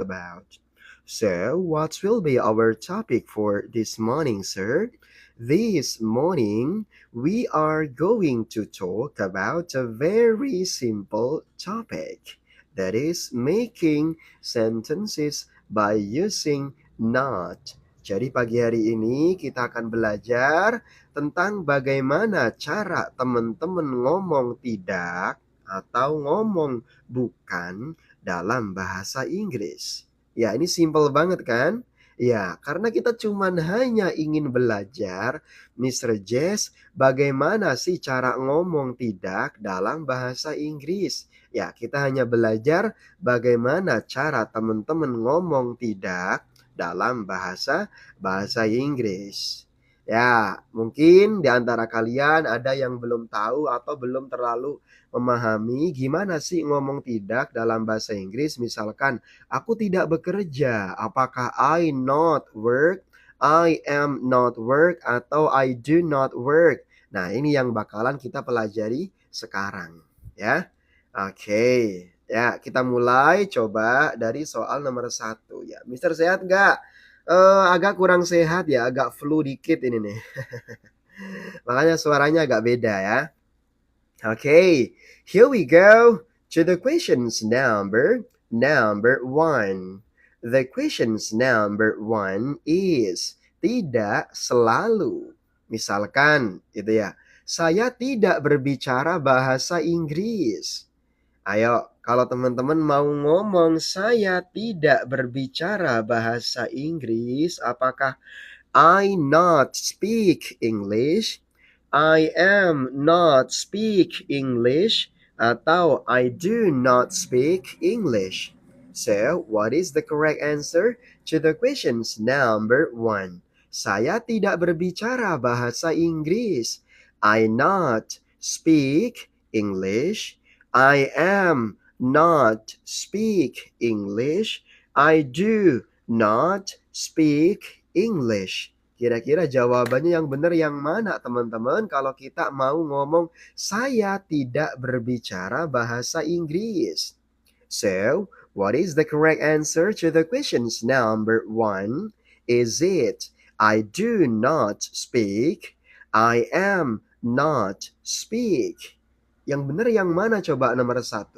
about. So, what will be our topic for this morning, sir? This morning, we are going to talk about a very simple topic, that is making sentences by using not. Jadi pagi hari ini kita akan belajar tentang bagaimana cara teman-teman ngomong tidak atau ngomong bukan dalam bahasa Inggris. Ya, ini simple banget kan? Ya, karena kita cuman hanya ingin belajar, Mr. Jess, bagaimana sih cara ngomong tidak dalam bahasa Inggris. Ya, kita hanya belajar bagaimana cara teman-teman ngomong tidak dalam bahasa Inggris. Ya, mungkin di antara kalian ada yang belum tahu atau belum terlalu memahami gimana sih ngomong tidak dalam bahasa Inggris. Misalkan, aku tidak bekerja. Apakah I not work, I am not work, atau I do not work? Nah, ini yang bakalan kita pelajari sekarang. Ya, oke. Ya, kita mulai coba dari soal nomor 1. Ya, Mister sehat nggak? Agak kurang sehat ya, agak flu dikit ini nih. Makanya suaranya agak beda ya. Okay, here we go to the questions number 1. The questions number 1 is tidak selalu. Misalkan itu ya, saya tidak berbicara bahasa Inggris. Ayo, kalau teman-teman mau ngomong saya tidak berbicara bahasa Inggris, apakah I not speak English, I am not speak English, atau I do not speak English? So, what is the correct answer to the questions number 1? Saya tidak berbicara bahasa Inggris. I not speak English. I am not speak English. I do not speak English. Kira-kira jawabannya yang benar yang mana teman-teman kalau kita mau ngomong saya tidak berbicara bahasa Inggris? So, what is the correct answer to the questions number 1? Is it I do not speak, I am not speak? Yang benar yang mana coba nomor 1?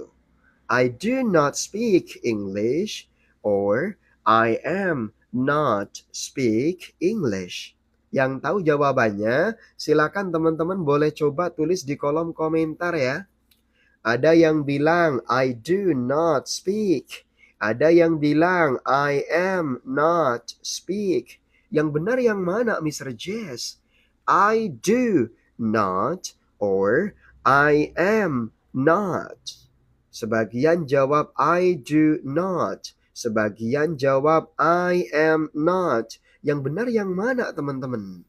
I do not speak English or I am not speak English. Yang tahu jawabannya, silakan teman-teman boleh coba tulis di kolom komentar ya. Ada yang bilang I do not speak. Ada yang bilang I am not speak. Yang benar yang mana, Mr. Jess? I do not or I am not. Sebagian jawab I do not. Sebagian jawab I am not. Yang benar yang mana teman-teman?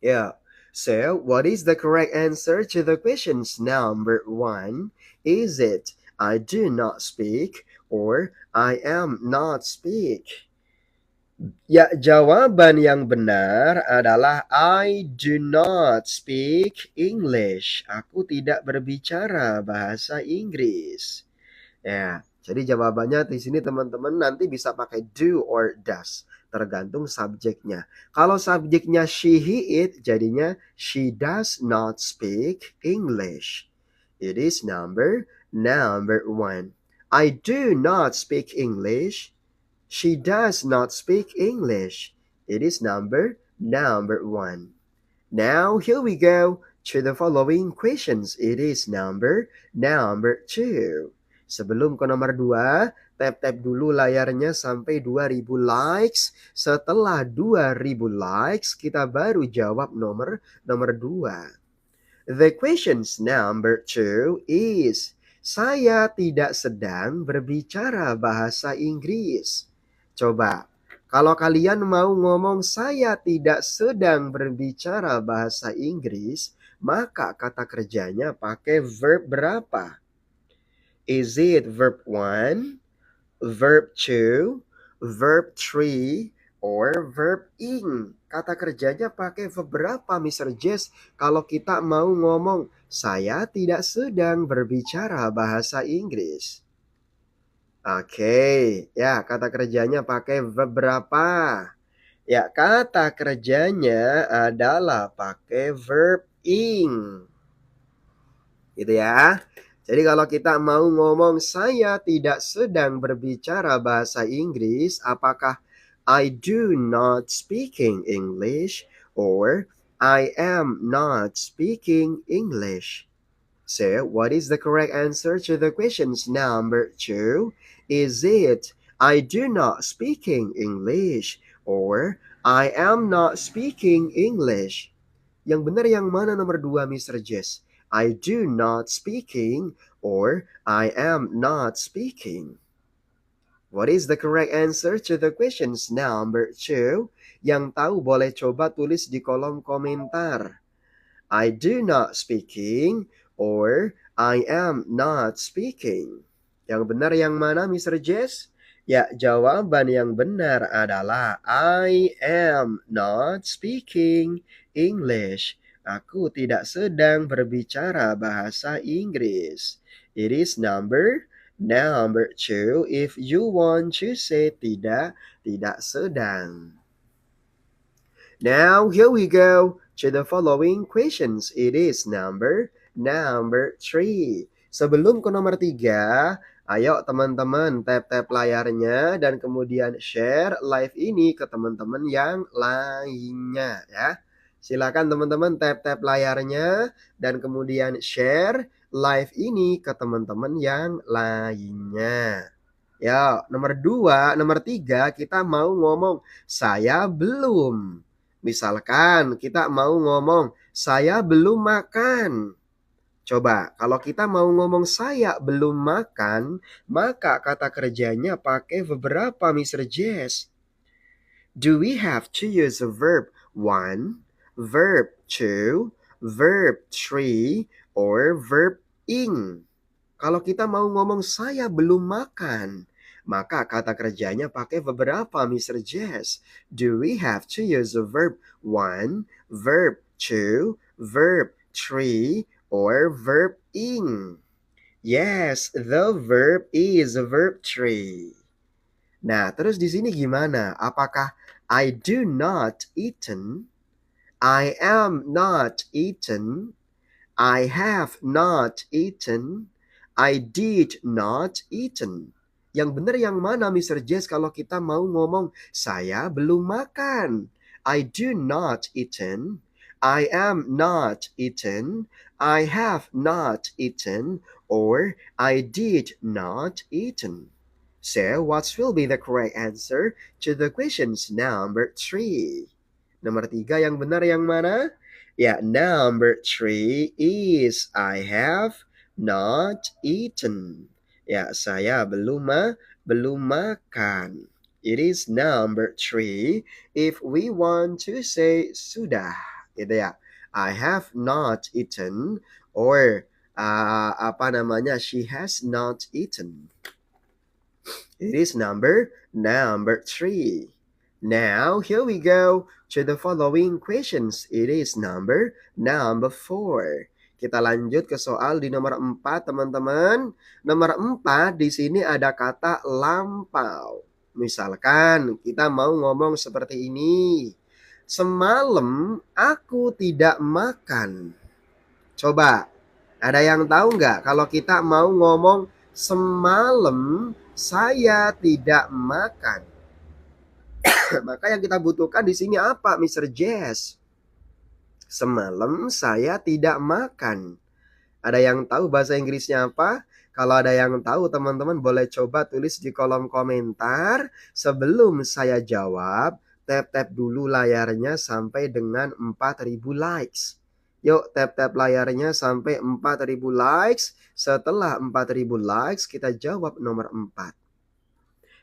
Yeah. So, what is the correct answer to the questions number 1? Is it I do not speak or I am not speak? Ya, jawaban yang benar adalah I do not speak English. Aku tidak berbicara bahasa Inggris. Ya, jadi jawabannya di sini teman-teman nanti bisa pakai do or does, tergantung subjeknya. Kalau subjeknya she, he, it, jadinya she does not speak English. It is number 1. I do not speak English. She does not speak English. It is number 1. Now, here we go to the following questions. It is number 2. Sebelum ke nomor 2, tap-tap dulu layarnya sampai 2000 likes. Setelah 2000 likes, kita baru jawab nomor 2. The questions number 2 is, saya tidak sedang berbicara bahasa Inggris. Coba, kalau kalian mau ngomong saya tidak sedang berbicara bahasa Inggris, maka kata kerjanya pakai verb berapa? Is it verb 1, verb 2, verb 3, or verb ing? Kata kerjanya pakai verb berapa, Mr. Jess? Kalau kita mau ngomong saya tidak sedang berbicara bahasa Inggris. Oke, ya kata kerjanya pakai verb berapa? Ya, kata kerjanya adalah pakai verb ing. Gitu ya. Jadi kalau kita mau ngomong saya tidak sedang berbicara bahasa Inggris, apakah I do not speaking English or I am not speaking English? So, what is the correct answer to the questions number two? Is it I do not speaking English or I am not speaking English? Yang benar yang mana nomor dua, Mr. Jess? I do not speaking or I am not speaking. What is the correct answer to the questions number two? Yang tahu boleh coba tulis di kolom komentar. I do not speaking or I am not speaking. Yang benar yang mana, Mr. Jess? Ya, jawaban yang benar adalah I am not speaking English. Aku tidak sedang berbicara bahasa Inggris. It is number two. If you want to say tidak sedang. Now, here we go to the following questions. It is number three. Sebelum ke nomor tiga, ayo teman-teman tap-tap layarnya dan kemudian share live ini ke teman-teman yang lainnya ya. Silakan teman-teman tap-tap layarnya dan kemudian share live ini ke teman-teman yang lainnya. Ya, nomor tiga kita mau ngomong saya belum. Misalkan kita mau ngomong, saya belum makan. Coba, kalau kita mau ngomong saya belum makan, maka kata kerjanya pakai beberapa, Mr. Jess. Do we have to use a verb 1, verb 2, verb 3, or verb ing? Kalau kita mau ngomong saya belum makan, maka kata kerjanya pakai beberapa, Mr. Jess. Do we have to use the verb 1, verb 2, verb 3, or verb ing? Yes, the verb is verb 3. Nah, terus di sini gimana? Apakah I do not eaten? I am not eaten? I have not eaten. I did not eaten. Yang benar yang mana, Mr. Jess, kalau kita mau ngomong saya belum makan? I do not eaten. I am not eaten. I have not eaten. Or I did not eaten. So, what will be the correct answer to the questions number three? Nomor tiga yang benar yang mana? Yeah, number three is I have not eaten. Ya, saya belum makan. It is number three. If we want to say sudah, gitu ya. I have not eaten or she has not eaten. It is number three. Now, here we go to the following questions. It is number four. Kita lanjut ke soal di nomor 4, teman-teman. Nomor 4 di sini ada kata lampau. Misalkan kita mau ngomong seperti ini. Semalam aku tidak makan. Coba, ada yang tahu nggak kalau kita mau ngomong semalam saya tidak makan? Maka yang kita butuhkan di sini apa, Mr. Jess? Semalam saya tidak makan. Ada yang tahu bahasa Inggrisnya apa? Kalau ada yang tahu, teman-teman boleh coba tulis di kolom komentar. Sebelum saya jawab, tap-tap dulu layarnya sampai dengan 4.000 likes. Yuk, tap-tap layarnya sampai 4.000 likes. Setelah 4.000 likes, kita jawab nomor 4.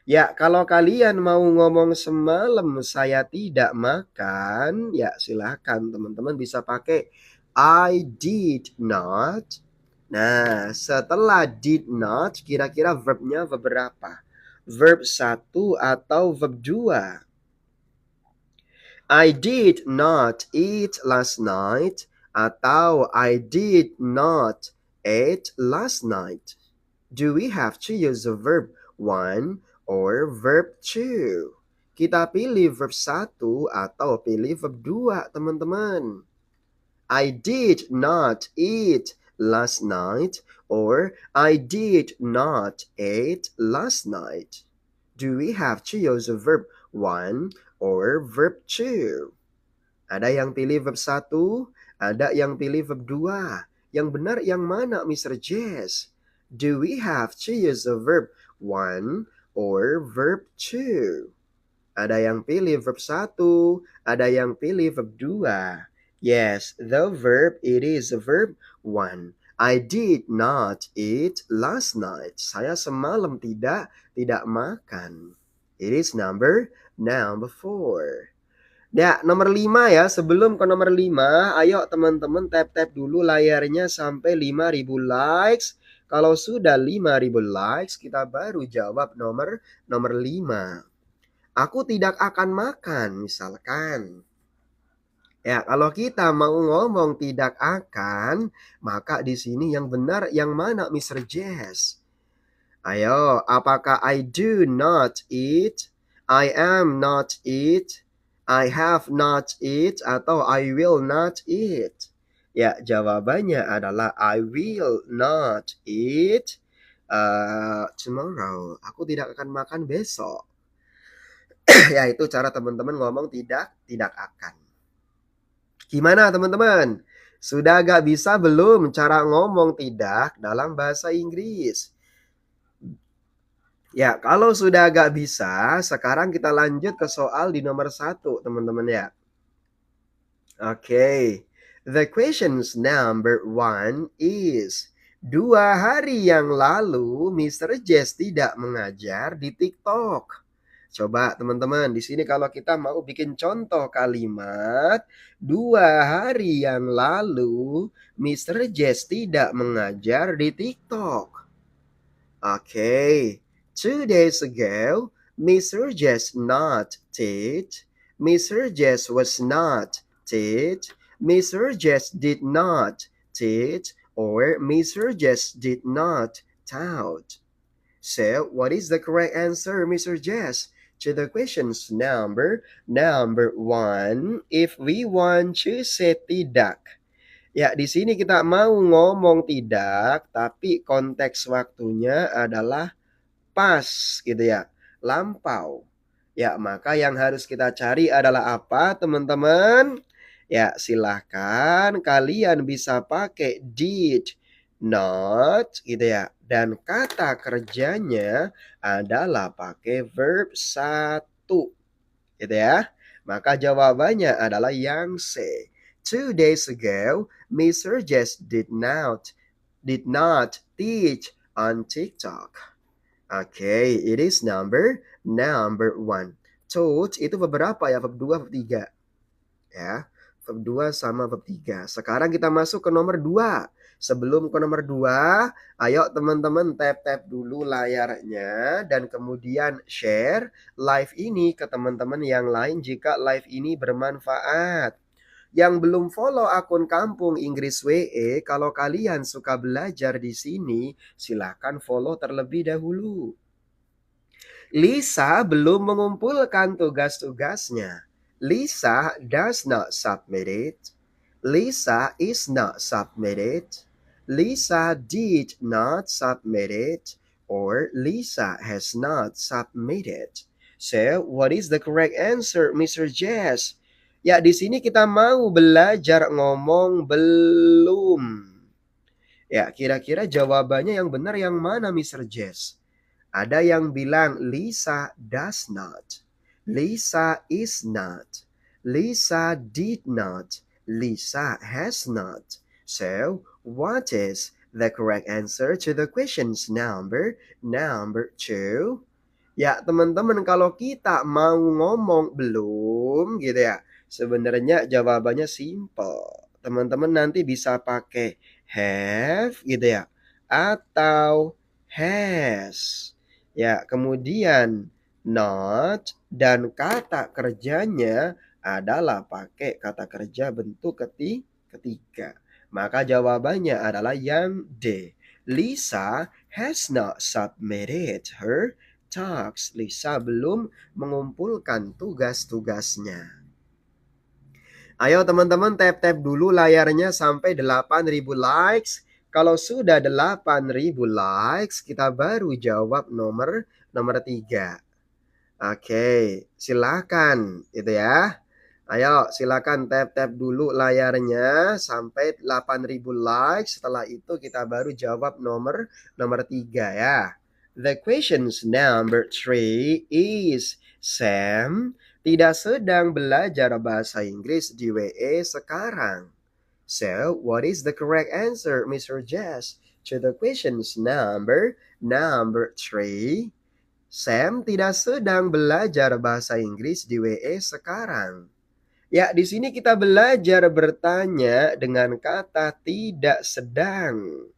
Ya, kalau kalian mau ngomong semalam saya tidak makan, ya silakan teman-teman bisa pakai I did not. Nah, setelah did not, kira-kira verbnya verb berapa? Verb 1 atau verb 2? I did not eat last night atau I did not eat last night. Do we have to use the verb one or verb two? Kita pilih verb 1 atau pilih verb 2, teman-teman. I did not eat last night or I did not eat last night. Do we have to use a verb 1 or verb 2? Ada yang pilih verb 1, ada yang pilih verb 2. Yang benar yang mana, Mr. Jess? Do we have to use a verb 1 or verb 2? Ada yang pilih verb 1, ada yang pilih verb 2. Yes, the verb it is a verb 1. I did not eat last night. Saya semalam tidak makan. It is number 4. Ya, nomor 5 ya. Sebelum ke nomor 5, ayo teman-teman tap-tap dulu layarnya sampai 5.000 likes. Kalau sudah 5.000 likes, kita baru jawab nomor 5. Aku tidak akan makan, misalkan. Ya, kalau kita mau ngomong tidak akan, maka di sini yang benar yang mana, Mr. Jess? Ayo, apakah I do not eat, I am not eat, I have not eat, atau I will not eat? Ya, jawabannya adalah I will not eat tomorrow. Aku tidak akan makan besok. Ya, itu cara teman-teman ngomong tidak akan. Gimana teman-teman? Sudah gak bisa belum cara ngomong tidak dalam bahasa Inggris? Ya, kalau sudah gak bisa, sekarang kita lanjut ke soal di nomor 1, teman-teman ya. Oke, the questions number 1 is, 2 hari yang lalu Mr. Jess tidak mengajar di TikTok. Coba teman-teman, di sini kalau kita mau bikin contoh kalimat, 2 hari yang lalu Mr. Jess tidak mengajar di TikTok. Okay, 2 days ago, Mr. Jess not teach. Mr. Jess was not teach. Mr. Jess did not teach, or Mr. Jess did not taught. So, what is the correct answer, Mr. Jess? To the questions number 1, if we want to say tidak. Ya, di sini kita mau ngomong tidak, tapi konteks waktunya adalah pas gitu ya, lampau. Ya, maka yang harus kita cari adalah apa, teman-teman? Ya, silahkan kalian bisa pakai did not gitu ya. Dan kata kerjanya adalah pakai verb 1 gitu ya. Maka jawabannya adalah yang C. 2 days ago, Mr. Jess did not teach on TikTok. Okay, it is number 1. Taught itu beberapa ya, verb 2, verb 3. Ya, verb 2 sama verb 3. Sekarang kita masuk ke nomor 2. Sebelum ke nomor 2, ayo teman-teman tap-tap dulu layarnya dan kemudian share live ini ke teman-teman yang lain jika live ini bermanfaat. Yang belum follow akun Kampung Inggris WE, kalau kalian suka belajar di sini, silakan follow terlebih dahulu. Lisa belum mengumpulkan tugas-tugasnya. Lisa does not submit it. Lisa is not submitted. Lisa did not submit it. Or Lisa has not submitted. So, what is the correct answer, Mr. Jess? Ya, di sini kita mau belajar ngomong belum. Ya, kira-kira jawabannya yang benar yang mana, Mr. Jess? Ada yang bilang Lisa does not. Lisa is not. Lisa did not. Lisa has not. So, what is the correct answer to the questions number 2? Ya, teman-teman, kalau kita mau ngomong belum gitu ya, sebenarnya jawabannya simple. Teman-teman nanti bisa pakai have gitu ya, atau has. Ya, kemudian not dan kata kerjanya adalah pakai kata kerja bentuk ketiga. Maka jawabannya adalah yang D. Lisa has not submitted her tasks. Lisa belum mengumpulkan tugas-tugasnya. Ayo teman-teman tap-tap dulu layarnya sampai 8.000 likes. Kalau sudah 8.000 likes, kita baru jawab nomor nomor 3. Oke, silakan itu ya. Ayo silakan tap-tap dulu layarnya sampai 8.000 likes. Setelah itu kita baru jawab nomor nomor 3 ya. The questions number 3 is Sam tidak sedang belajar bahasa Inggris di WE sekarang. So, what is the correct answer, Mr. Jess, to the questions number 3? Sam tidak sedang belajar bahasa Inggris di WE sekarang. Ya, di sini kita belajar bertanya dengan kata tidak sedang.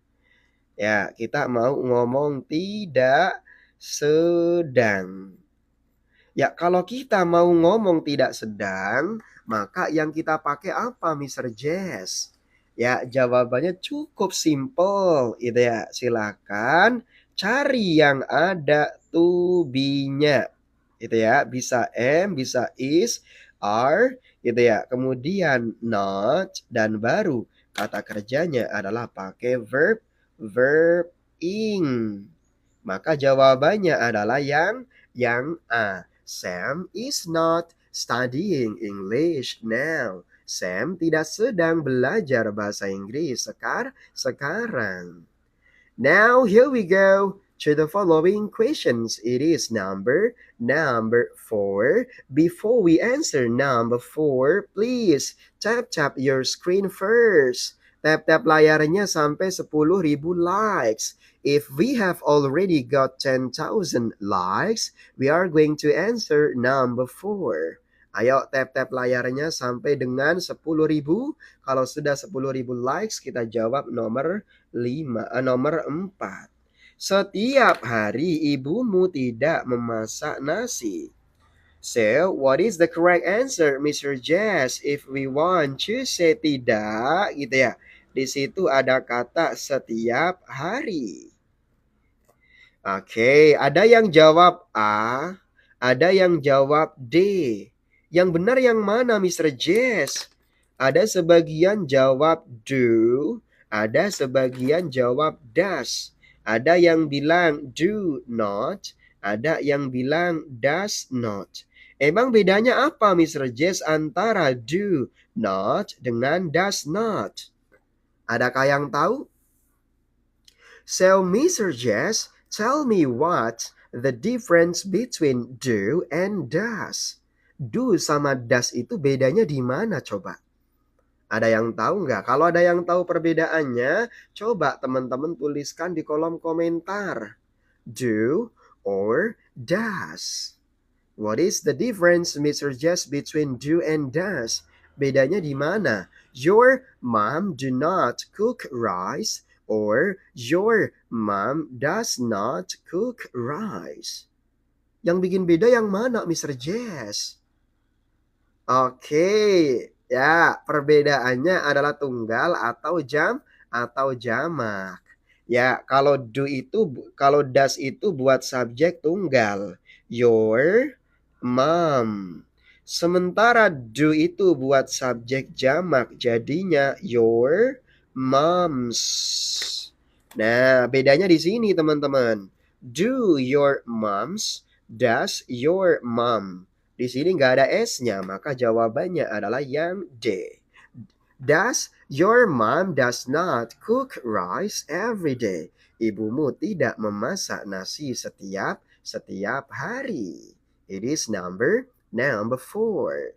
Ya, kita mau ngomong tidak sedang. Ya, kalau kita mau ngomong tidak sedang, maka yang kita pakai apa, Mr. Jess? Ya, jawabannya cukup simple, gitu ya. Silakan cari yang ada to be-nya. Gitu ya, bisa am, bisa is, are, gitu ya. Kemudian not dan baru kata kerjanya adalah pakai verb ing. Maka jawabannya adalah yang A. Sam is not studying English now. Sam tidak sedang belajar bahasa Inggris sekarang. Now here we go to the following questions. It is number 4. Before we answer number 4, please tap your screen first. Tap layarnya sampai 10.000 likes. If we have already got 10,000 likes, we are going to answer number 4. Ayo tap layarnya sampai dengan 10.000. Kalau sudah 10.000 likes, kita jawab nomor 4. Setiap hari ibumu tidak memasak nasi. So, what is the correct answer, Mr. Jess? If we want to say tidak, gitu ya. Di situ ada kata setiap hari. Oke, ada yang jawab A, ada yang jawab D. Yang benar yang mana, Mr. Jess? Ada sebagian jawab do, ada sebagian jawab does. Ada yang bilang do not, ada yang bilang does not. Emang bedanya apa, Mr. Jess, antara do not dengan does not? Adakah yang tahu? So, Mr. Jess, tell me what the difference between do and does. Do sama does itu bedanya di mana coba? Ada yang tahu nggak? Kalau ada yang tahu perbedaannya, coba teman-teman tuliskan di kolom komentar. Do or does? What is the difference, Mr. Jess, between do and does? Bedanya di mana? Your mom do not cook rice or your mom does not cook rice. Yang bikin beda yang mana, Mr. Jess? Oke, ya perbedaannya adalah tunggal atau jamak. Ya, kalau does itu buat subjek tunggal. Your mom. Sementara do itu buat subjek jamak, jadinya your moms. Nah, bedanya di sini teman-teman. Do your moms, does your mom. Di sini nggak ada S-nya, maka jawabannya adalah yang D. Does your mom does not cook rice every day? Ibumu tidak memasak nasi setiap hari. It is number 4.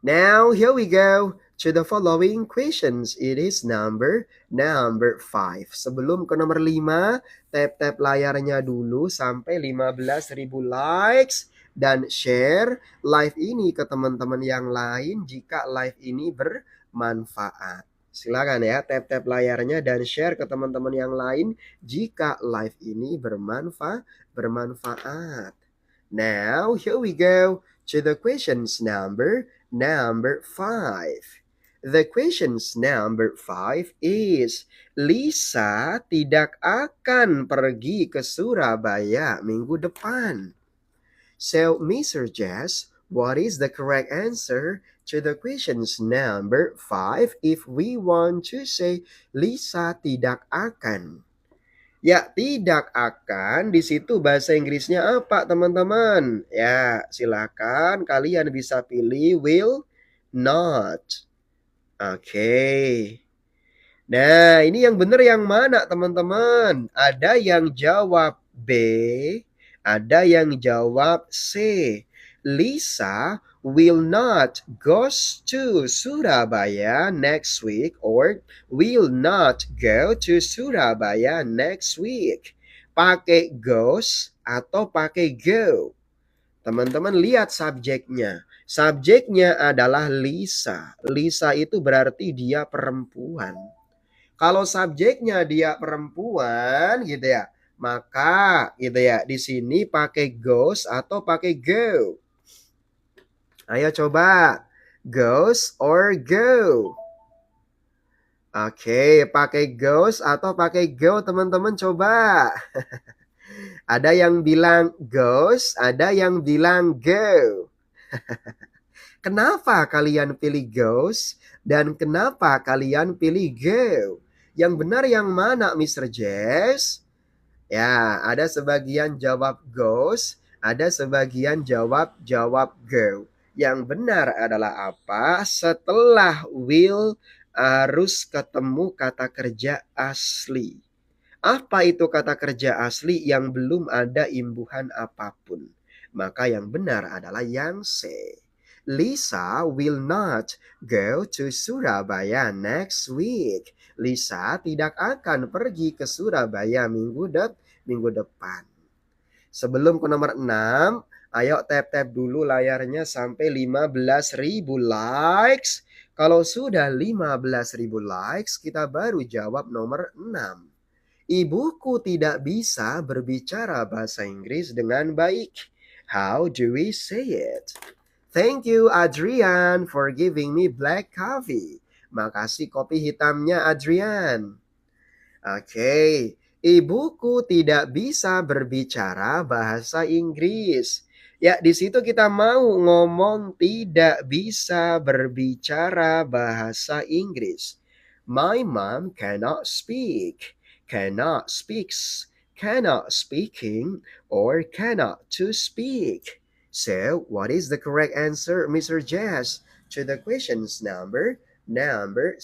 Now, here we go to the following questions. It is number 5. Sebelum ke nomor 5, tap layarnya dulu sampai 15.000 likes dan share live ini ke teman-teman yang lain jika live ini bermanfaat. Silakan ya, tap layarnya dan share ke teman-teman yang lain jika live ini bermanfaat. Now, here we go to the questions number 5. The questions number 5 is, Lisa tidak akan pergi ke Surabaya minggu depan. So, Mr. Jess, what is the correct answer to the questions number 5 if we want to say Lisa tidak akan? Ya, tidak akan di situ bahasa Inggrisnya apa, teman-teman? Ya, silakan kalian bisa pilih will not. Oke. Nah, ini yang benar yang mana, teman-teman? Ada yang jawab B, ada yang jawab C. Lisa will not goes to Surabaya next week or will not go to Surabaya next week. Pakai goes atau pakai go? Teman-teman lihat subjeknya. Subjeknya adalah Lisa. Lisa itu berarti dia perempuan. Kalau subjeknya dia perempuan gitu ya, maka gitu ya, di sini pakai goes atau pakai go? Ayo coba. Goes or go? Oke, pakai goes atau pakai go, teman-teman coba. Ada yang bilang goes, ada yang bilang go. Kenapa kalian pilih goes dan kenapa kalian pilih go? Yang benar yang mana, Mr. Jess? Ya, ada sebagian jawab goes, ada sebagian jawab go. Yang benar adalah apa? Setelah will harus ketemu kata kerja asli. Apa itu kata kerja asli yang belum ada imbuhan apapun? Maka yang benar adalah yang C. Lisa will not go to Surabaya next week. Lisa tidak akan pergi ke Surabaya minggu depan. Sebelum ke nomor 6, ayo tap-tap dulu layarnya sampai 15.000 likes. Kalau sudah 15.000 likes, kita baru jawab nomor 6. Ibuku tidak bisa berbicara bahasa Inggris dengan baik. How do we say it? Thank you, Adrian, for giving me black coffee. Makasih kopi hitamnya, Adrian. Oke, ibuku tidak bisa berbicara bahasa Inggris. Ya, di situ kita mau ngomong tidak bisa berbicara bahasa Inggris. My mom cannot speak, cannot speaks, cannot speaking, or cannot to speak. So, what is the correct answer, Mr. Jazz, to the questions number 6?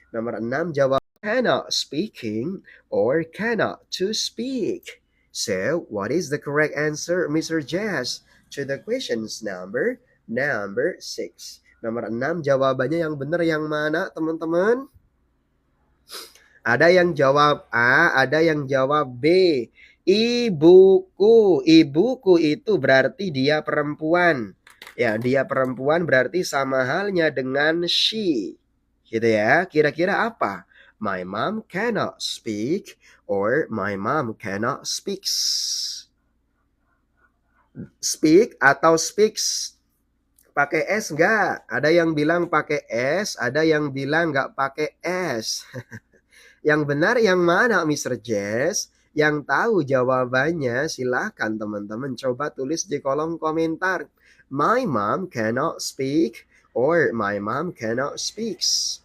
Nomor 6 jawab cannot speaking or cannot to speak. So, what is the correct answer, Mr. Jazz, to the questions number 6? Nomor 6 jawabannya yang benar yang mana, teman-teman? Ada yang jawab A, ada yang jawab B. Ibuku. Ibuku itu berarti dia perempuan. Ya, dia perempuan berarti sama halnya dengan she. Gitu ya. Kira-kira apa? My mom cannot speak or my mom cannot speaks. Speak atau speaks? Pakai S enggak? Ada yang bilang pakai S, ada yang bilang enggak pakai S. Yang benar yang mana, Mr. Jess? Yang tahu jawabannya silahkan teman-teman coba tulis di kolom komentar. My mom cannot speak or my mom cannot speaks.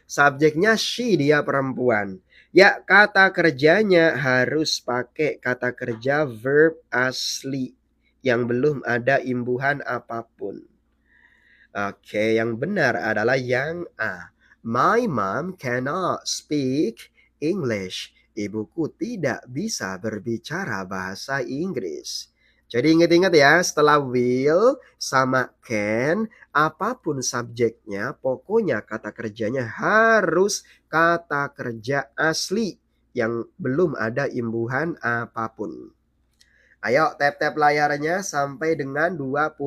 Subjeknya she, dia perempuan. Ya, kata kerjanya harus pakai kata kerja verb asli yang belum ada imbuhan apapun. Oke, yang benar adalah yang A. My mom cannot speak English. Ibuku tidak bisa berbicara bahasa Inggris. Jadi ingat-ingat ya, setelah will sama can, apapun subjeknya, pokoknya kata kerjanya harus kata kerja asli yang belum ada imbuhan apapun. Ayo tap-tap layarnya sampai dengan 20.000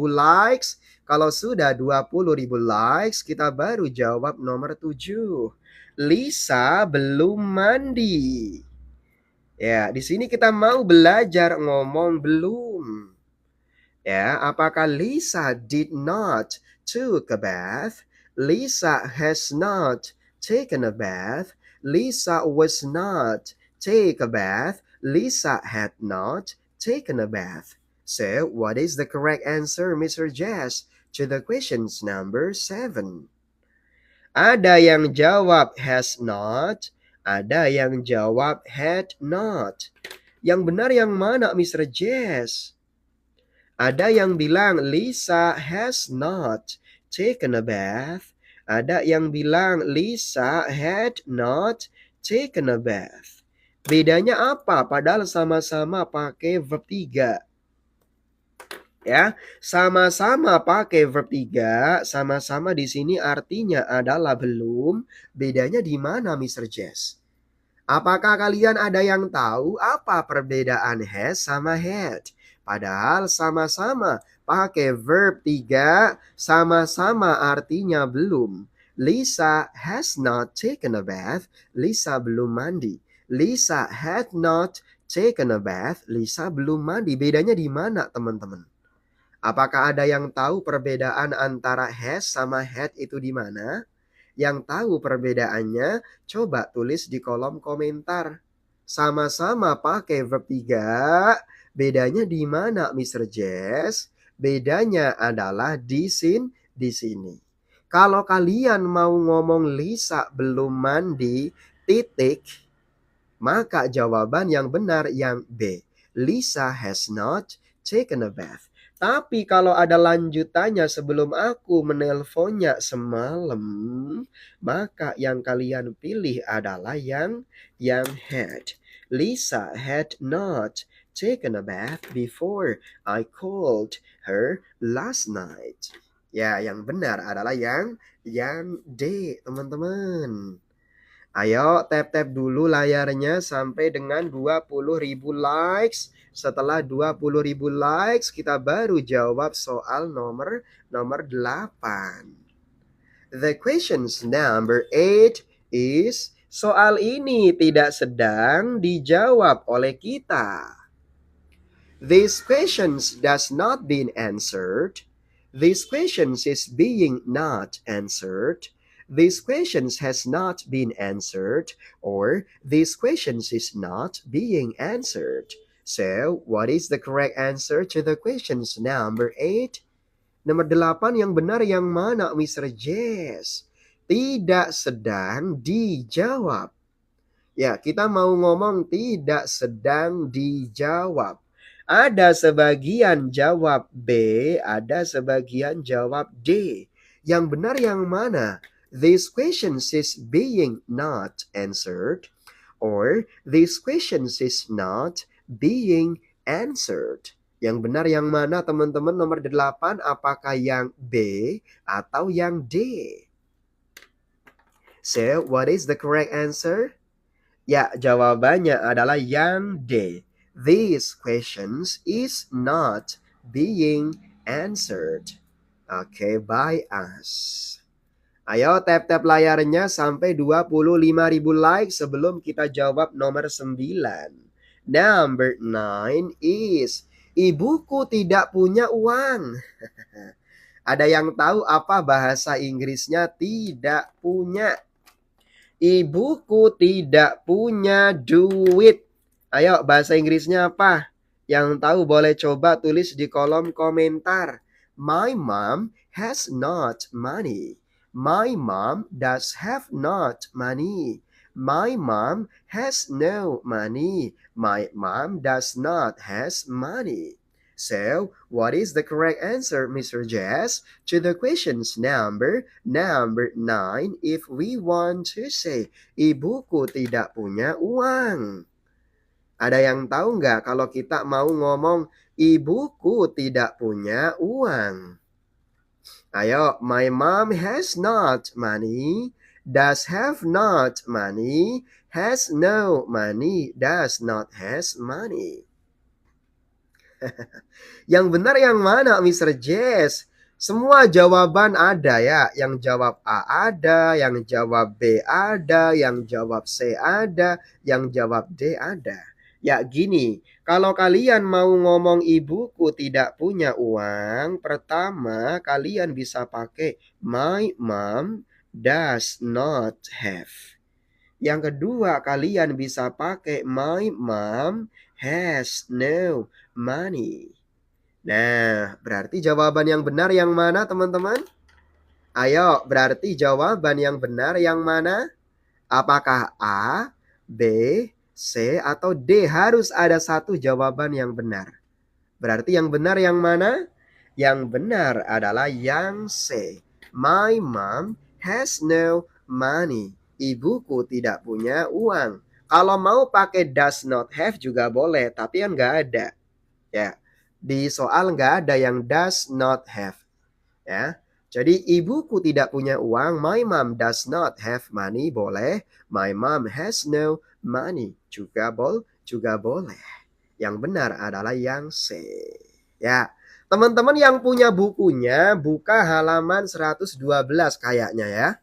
likes. Kalau sudah 20.000 likes, kita baru jawab nomor 7. Lisa belum mandi. Ya, di sini kita mau belajar ngomong belum. Ya, apakah Lisa did not took a bath Lisa has not taken a bath. Lisa was not take a bath. Lisa had not taken a bath. So, what is the correct answer, Mr. Jazz, to the questions number 7? Ada yang jawab has not, ada yang jawab had not. Yang benar yang mana, Mr. Jazz? Ada yang bilang Lisa has not taken a bath. Ada yang bilang Lisa had not taken a bath. Bedanya apa? Padahal sama-sama pakai verb 3. Ya, sama-sama pakai verb 3, sama-sama di sini artinya adalah belum. Bedanya di mana, Mr. Jess? Apakah kalian ada yang tahu apa perbedaan has sama had? Padahal sama-sama pakai verb 3, sama-sama artinya belum. Lisa has not taken a bath. Lisa belum mandi. Lisa had not taken a bath. Lisa belum mandi. Bedanya di mana, teman-teman? Apakah ada yang tahu perbedaan antara has sama had itu di mana? Yang tahu perbedaannya, coba tulis di kolom komentar. Sama-sama pakai verb 3, bedanya di mana, Mr. Jess? Bedanya adalah di sini. Kalau kalian mau ngomong Lisa belum mandi, titik, maka jawaban yang benar yang B. Lisa has not taken a bath. Tapi kalau ada lanjutannya sebelum aku menelponnya semalam, maka yang kalian pilih adalah yang had. Lisa had not taken a bath before I called her last night. Ya, yang benar adalah yang D, teman-teman. Ayo tap-tap dulu layarnya sampai dengan 20.000 likes. Setelah 20.000 likes, kita baru jawab soal nomor 8. The questions number 8 is, soal ini tidak sedang dijawab oleh kita. These questions does not been answered. These questions is being not answered. These questions has not been answered, or these questions is not being answered. So, what is the correct answer to the questions number 8? Nomor 8 yang benar yang mana, Mr. Jess? Tidak sedang dijawab. Ya, kita mau ngomong tidak sedang dijawab. Ada sebagian jawab B, ada sebagian jawab D. Yang benar yang mana? These questions is being not answered, or these questions is not being answered. Yang benar yang mana, teman-teman? Nomor 8, apakah yang B atau yang D? So, what is the correct answer? Ya, jawabannya adalah yang D. These questions is not being answered. Okay, by us. Ayo tap-tap layarnya sampai 25.000 like sebelum kita jawab nomor 9. Number 9 is, ibuku tidak punya uang. Ada yang tahu apa bahasa Inggrisnya tidak punya? Ibuku tidak punya duit. Ayo, bahasa Inggrisnya apa? Yang tahu boleh coba tulis di kolom komentar. My mom has not money. My mom does have not money. My mom has no money. My mom does not has money. So, what is the correct answer, Mr. Jess, to the questions number 9 if we want to say, ibuku tidak punya uang? Ada yang tahu nggak kalau kita mau ngomong ibuku tidak punya uang? Ayo, my mom has not money, does have not money, has no money, does not has money. Yang benar yang mana, Mr. Jess? Semua jawaban ada ya. Yang jawab A ada, yang jawab B ada, yang jawab C ada, yang jawab D ada. Ya gini, kalau kalian mau ngomong ibuku tidak punya uang, pertama kalian bisa pakai my mom does not have. Yang kedua, kalian bisa pakai my mom has no money. Nah, berarti jawaban yang benar yang mana, teman-teman? Ayo, berarti jawaban yang benar yang mana? Apakah A, B, C, atau D? Harus ada satu jawaban yang benar. Berarti yang benar yang mana? Yang benar adalah yang C. My mom has no money. Ibuku tidak punya uang. Kalau mau pakai does not have juga boleh, tapi kan nggak ada. Ya, di soal nggak ada yang does not have. Ya, jadi ibuku tidak punya uang. My mom does not have money boleh. My mom has no money juga boleh. Yang benar adalah yang C. Ya, teman-teman yang punya bukunya buka halaman 112 kayaknya ya.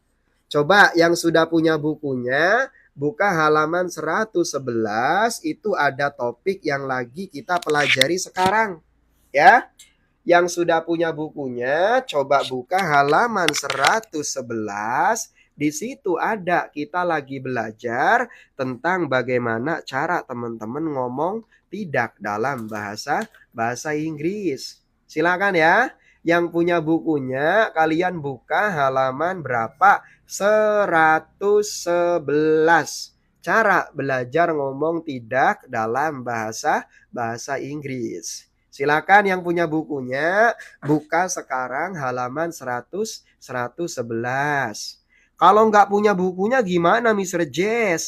Coba yang sudah punya bukunya buka halaman 111, itu ada topik yang lagi kita pelajari sekarang. Ya, yang sudah punya bukunya coba buka halaman 111. Di situ ada kita lagi belajar tentang bagaimana cara teman-teman ngomong tidak dalam bahasa Inggris. Silakan ya. Yang punya bukunya kalian buka halaman berapa? 111. Cara belajar ngomong tidak dalam bahasa Inggris. Silakan yang punya bukunya buka sekarang halaman 111. Kalau nggak punya bukunya gimana Mr. Jess?